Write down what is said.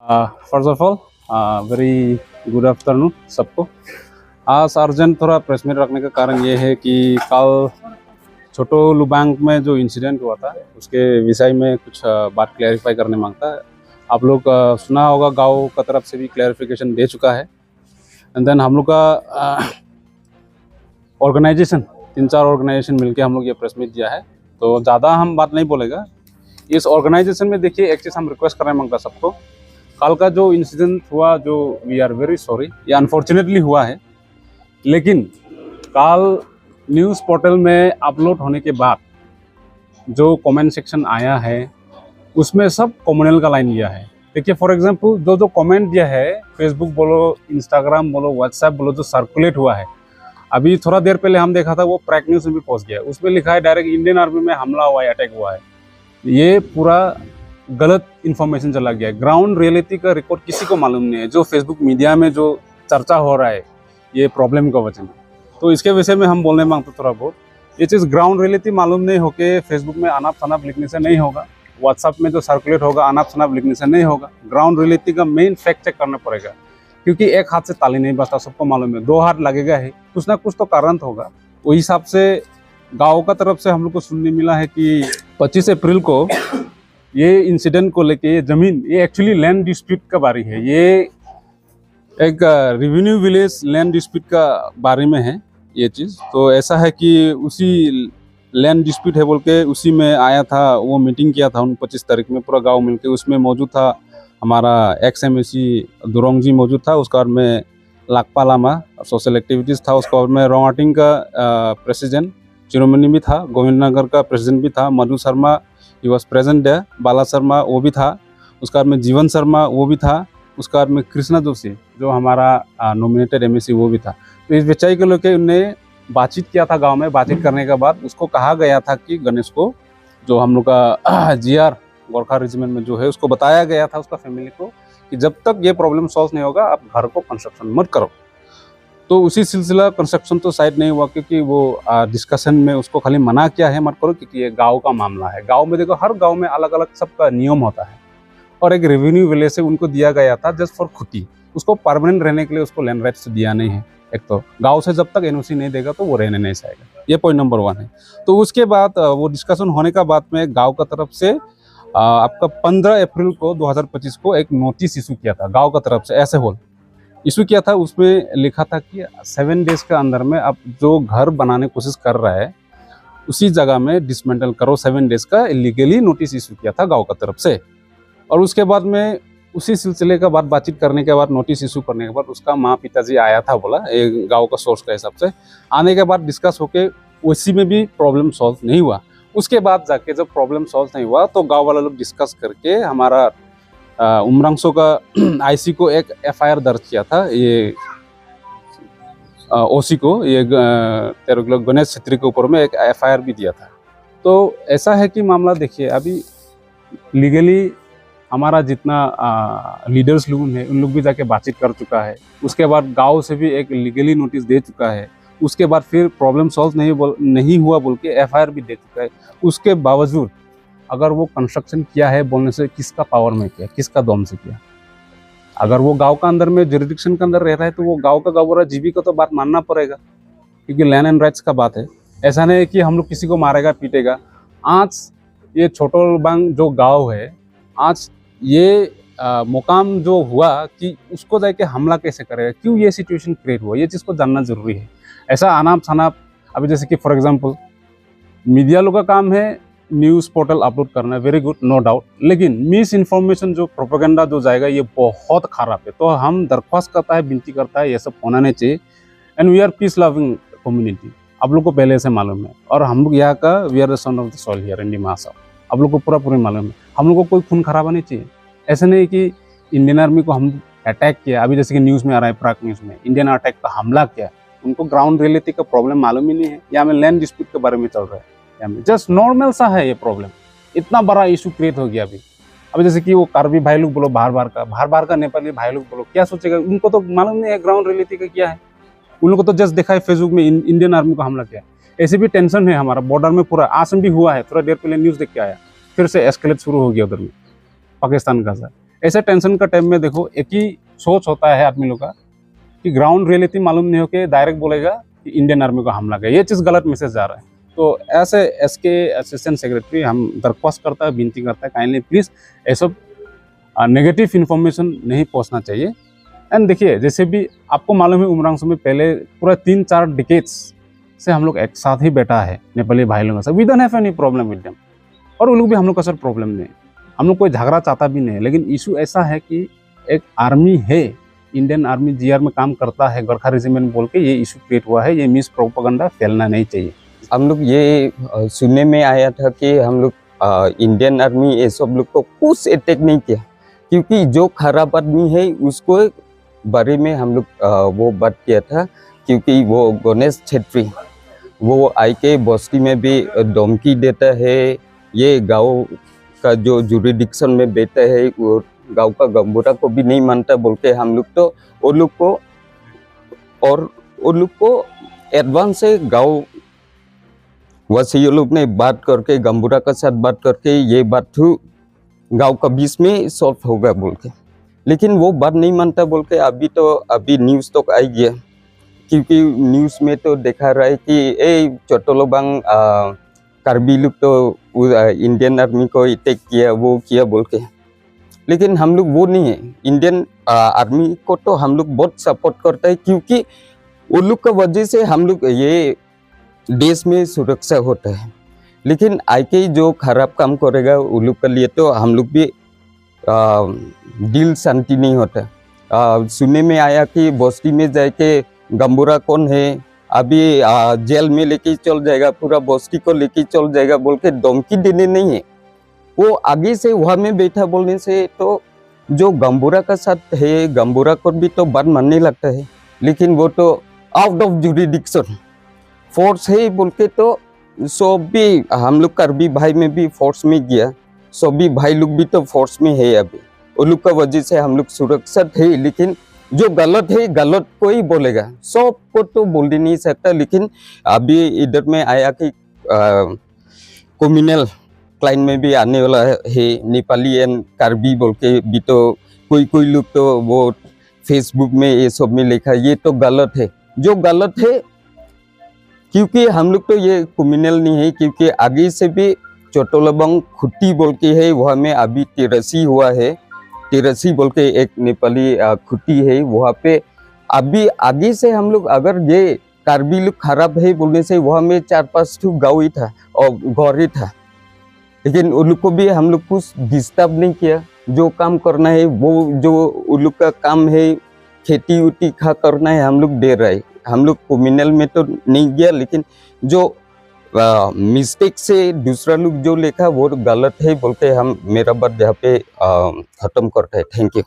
First of all very good afternoon सबको। आज urgent थोड़ा प्रेस मीट रखने का कारण ये है कि कल छोटो लुबांग में जो इंसिडेंट हुआ था उसके विषय में कुछ बात क्लैरिफाई करने मांगता है। आप लोग सुना होगा, गांव का तरफ से भी क्लैरिफिकेशन दे चुका है। एंड देन हम लोग का ऑर्गेनाइजेशन 3-4 ऑर्गेनाइजेशन मिलके हम लोग ये प्रेस मीट दिया है, तो ज़्यादा हम बात नहीं बोलेगा। इस ऑर्गेनाइजेशन में देखिए, एक चीज़ हम रिक्वेस्ट करने मांगता सबको, कल का जो इंसिडेंट हुआ, जो वी आर वेरी सॉरी, ये अनफॉर्चुनेटली हुआ है, लेकिन कल न्यूज़ पोर्टल में अपलोड होने के बाद जो कमेंट सेक्शन आया है उसमें सब कम्युनल का लाइन लिया है। देखिए, फॉर एग्जांपल जो कमेंट दिया है, फेसबुक बोलो, इंस्टाग्राम बोलो, व्हाट्सएप बोलो, जो सर्कुलेट हुआ है, अभी थोड़ा देर पहले हम देखा था वो प्रैक न्यूज़ में भी पहुंच गया। उसमें लिखा है डायरेक्ट इंडियन आर्मी में हमला हुआ है, अटैक हुआ है। ये पूरा गलत इन्फॉर्मेशन चला गया है। ग्राउंड रियलिटी का रिकॉर्ड किसी को मालूम नहीं है। जो फेसबुक मीडिया में जो चर्चा हो रहा है ये प्रॉब्लम का वजह में, तो इसके विषय में हम बोलने मांगते थोड़ा बहुत। ये चीज़ ग्राउंड रियलिटी मालूम नहीं होके फेसबुक में अनाप शनाप लिखने से नहीं होगा, व्हाट्सएप में जो सर्कुलेट होगा अनाप शनाप लिखने से नहीं होगा। ग्राउंड रियलिटी का मेन फैक्ट चेक करना पड़ेगा, क्योंकि एक हाथ से ताली नहीं बजता, सबको मालूम है। 2 हाथ लगेगा ही, कुछ ना कुछ तो कारण होगा। वही हिसाब से गाँव का तरफ से हम लोग को सुनने मिला है कि 25 अप्रैल को ये इंसिडेंट को लेके, ये जमीन, ये एक्चुअली लैंड डिस्प्यूट का बारी है। ये एक रेवेन्यू विलेज लैंड डिस्प्यूट का बारे में है ये चीज़। तो ऐसा है कि उसी लैंड डिस्प्यूट है बोल के उसी में आया था, वो मीटिंग किया था उन 25 तारीख में पूरा गांव मिलके। उसमें मौजूद था हमारा XMAC दुरोंग जी मौजूद था, उसका बाद में लाकपा लामा सोशल एक्टिविटीज़ था, उसका बाद में रोंगाटिंग का प्रेसिडेंट चिरोमणि भी था, गोविंदनगर का प्रेसिडेंट भी था, Madhu Sharma he was present है, बाला शर्मा वो भी था, उसका बाद में जीवन शर्मा वो भी था, उसका बाद में कृष्णा जोशी जो हमारा नॉमिनेटेड MAC वो भी था। तो इस विषय को लेकर उनने बातचीत किया था गांव में। बातचीत करने के बाद उसको कहा गया था कि गणेश को, जो हम लोग का GR गोरखा रेजिमेंट में जो है, उसको बताया गया था उसका फैमिली को कि जब तक ये प्रॉब्लम सॉल्व नहीं होगा आप घर को कंस्ट्रक्शन मत करो। तो उसी सिलसिला कंस्ट्रक्शन तो शायद नहीं हुआ, क्योंकि वो डिस्कशन में उसको खाली मना किया है मत करो, क्योंकि ये गांव का मामला है। गांव में देखो, हर गांव में अलग अलग सबका नियम होता है, और एक रेवेन्यू विलेज से उनको दिया गया था जस्ट फॉर खुटी, उसको परमानेंट रहने के लिए उसको लैंड राइट्स दिया नहीं है। एक तो गांव से जब तक NOC नहीं देगा तो वो रहने नहीं चाहेगा, ये पॉइंट नंबर 1 है। तो उसके बाद वो डिस्कशन होने का बाद में गाँव का तरफ से आपका 15 अप्रैल को 2025 को एक नोटिस इशू किया था गाँव का तरफ से, ऐसे होल इशू किया था। उसमें लिखा था कि 7 डेज के अंदर में आप जो घर बनाने की कोशिश कर रहा है उसी जगह में डिसमेंटल करो। 7 डेज का इलीगली नोटिस इशू किया था गांव का तरफ से। और उसके बाद में उसी सिलसिले का बातचीत करने के बाद, नोटिस इशू करने के बाद, उसका माँ पिताजी आया था, बोला ये गाँव का सोर्स का हिसाब से। आने के बाद डिस्कस होके उसी में भी प्रॉब्लम सॉल्व नहीं हुआ। उसके बाद जाके जब प्रॉब्लम सॉल्व नहीं हुआ तो गाँव वाला लोग डिस्कस करके हमारा उमरांगसो का IC को एक FIR दर्ज किया था, ये OC को, ये 13 किलो गणेश छेत्री के ऊपर में एक FIR भी दिया था। तो ऐसा है कि मामला देखिए, अभी लीगली हमारा जितना लीडर्स लोग हैं उन लोग भी जाके बातचीत कर चुका है। उसके बाद गांव से भी एक लीगली नोटिस दे चुका है। उसके बाद फिर प्रॉब्लम सॉल्व नहीं हुआ बोल के FIR भी दे चुका है। उसके बावजूद अगर वो कंस्ट्रक्शन किया है बोलने से किसका पावर में किया, किसका दम से किया? अगर वो गांव का अंदर में जुरिडिक्शन के अंदर रह रहा है तो वो गांव का गाँव जीबी को तो बात मानना पड़ेगा, क्योंकि लैंड एंड राइट्स का बात है। ऐसा नहीं है कि हम लोग किसी को मारेगा पीटेगा। आज ये छोटो लुबांग जो गाँव है, आज ये मुकाम जो हुआ कि उसको जाके हमला कैसे करेगा, क्यों ये सिचुएशन क्रिएट हुआ, ये चीज़ को जानना जरूरी है। ऐसा अनाप शनाप, अभी जैसे कि फॉर एग्जांपल मीडिया लोग का काम है न्यूज़ पोर्टल अपलोड करना, वेरी गुड, नो डाउट, लेकिन मिस इन्फॉर्मेशन जो प्रोपेगेंडा जो जाएगा ये बहुत ख़राब है। तो हम दरख्वास्त करता है, विनती करता है, ये सब होना नहीं चाहिए। And we are peace loving community, आप लोग को पहले से मालूम है। और हम लोग यहाँ का, we are the son of the soil here in Dimasa, आप लोग को पूरा मालूम है। हम लोग को कोई खून खराबा नहीं चाहिए। ऐसा नहीं कि इंडियन आर्मी को हम अटैक किया, अभी जैसे कि न्यूज़ में आ रहा है, प्राक न्यूज़ में इंडियन अटैक का हमला किया। उनको ग्राउंड रियलिटी का प्रॉब्लम मालूम ही नहीं है। यहाँ में लैंड डिस्प्यूट के बारे में चल रहा है, यहाँ में जस्ट नॉर्मल सा है ये प्रॉब्लम। इतना बड़ा इशू क्रिएट हो गया अभी जैसे कि वो कार्बी भाई लोग बोलो, बाहर का नेपाली भाई लोग बोलो, क्या सोचेगा? उनको तो मालूम नहीं है ग्राउंड रियलिटी का क्या है। उन लोगों को तो जस्ट देखा है फेसबुक में इंडियन आर्मी को हमला किया। ऐसे भी टेंशन है हमारा बॉर्डर में पूरा। आसम भी हुआ है, थोड़ा देर पहले न्यूज़ देख के आया, फिर से एस्केलेट शुरू हो गया उधर में पाकिस्तान का। ऐसे टेंशन का टाइम में देखो एक ही सोच होता है आदमी लोग का कि ग्राउंड रियलिटी मालूम नहीं हो के डायरेक्ट बोलेगा कि इंडियन आर्मी को हमला किया, ये चीज़ गलत मैसेज जा रहा है। तो ऐसे एसके असिस्टेंट सेक्रेटरी हम दरख्वास्त करता है, विनती करता है, काइंडली प्लीज़ ऐसा नेगेटिव इन्फॉर्मेशन नहीं पहुंचना चाहिए। एंड देखिए जैसे भी आपको मालूम है उमरांसू में पहले पूरा 3-4 डिकेट्स से हम लोग एक साथ ही बैठा है नेपाली भाई लोगों से, we don't have any problem with them, और वो लोग भी हम लोग का सर प्रॉब्लम नहीं है, हम लोग कोई झगड़ा चाहता भी नहीं है। लेकिन इशू ऐसा है कि एक आर्मी है, इंडियन आर्मी जीआर में काम करता है, गोरखा रेजिमेंट बोल के ये इशू क्रिएट हुआ है, ये मिस प्रोपेगेंडा फैलना नहीं चाहिए। हम लोग ये सुनने में आया था कि हम लोग इंडियन आर्मी ये सब लोग को कुछ अटैक नहीं किया, क्योंकि जो खराब आदमी है उसको बारे में हम लोग वो बात किया था, क्योंकि वो गणेश छेत्री वो आई के बस्ती में भी धमकी देता है, ये गांव का जो जुरिडिक्शन में बैठा है वो गांव का गंबोरा को भी नहीं मानता बोल के हम लोग तो वो लोग को एडवांस से गांव वैसे ये लोग ने बात करके गंबोरा के साथ बात करके ये बात गांव का बीच में सॉल्व होगा बोल के, लेकिन वो बात नहीं मानता बोल के अभी न्यूज़ तो आई गया, क्योंकि न्यूज़ में तो देखा रहा है कि चोटोलोबांग कार्बी लोग तो इंडियन आर्मी को अटैक किया, वो किया बोल के। लेकिन हम लोग वो नहीं है, इंडियन आर्मी को तो हम लोग बहुत सपोर्ट करता है, क्योंकि उन लोग का वजह से हम लोग ये देश में सुरक्षा होता है। लेकिन आके जो खराब काम करेगा उन लोग के लिए तो हम लोग भी दिल शांति नहीं होता। सुनने में आया कि बस्ती में जाके गंबोरा कौन है अभी जेल में लेके चल जाएगा, पूरा बस्ती को लेके चल जाएगा बोल के धमकी देने नहीं है, वो आगे से वहाँ में बैठा बोलने से तो जो गंबोरा का साथ है गंबोरा को भी तो बात मानने लगता है, लेकिन वो तो आउट ऑफ जुरिडिक्शन फोर्स है बोल के तो सब भी हम लोग कार्बी भाई में भी फोर्स में गया, सभी भाई लोग भी तो फोर्स में है अभी, उन लोग का वजह से हम लोग सुरक्षित है। लेकिन जो गलत है गलत को ही बोलेगा, सब को तो बोल नहीं सकता। लेकिन अभी इधर में आया कि कम्युनल क्लाइन में भी आने वाला है नेपाली एंड कार्बी बोल के भी, तो कोई लोग तो वो फेसबुक में ये सब में लिखा, ये तो गलत है। जो गलत है क्योंकि हम लोग तो ये कम्युनल नहीं है, क्योंकि आगे से भी चोटोलोबांग खुट्टी बोल के है, वहाँ में अभी तिरसी हुआ है, तिरसी बोल के एक नेपाली खुट्टी है, वहाँ पे अभी आगे से हम लोग अगर ये कार्बी लोग खराब है बोलने से वहाँ में 4-5 गाँव ही था और घर ही था, लेकिन उन लोग को भी हम लोग कुछ डिस्टर्ब नहीं किया। जो काम करना है वो जो उन लोग का काम है, खेती उती खा करना है हम लोग दे रहे, हम लोग कम्युनल में तो नहीं गया। लेकिन जो मिस्टेक से दूसरा लोग जो लिखा वो गलत है बोल के हम मेरा बात यहाँ पे खत्म करते हैं। Thank you.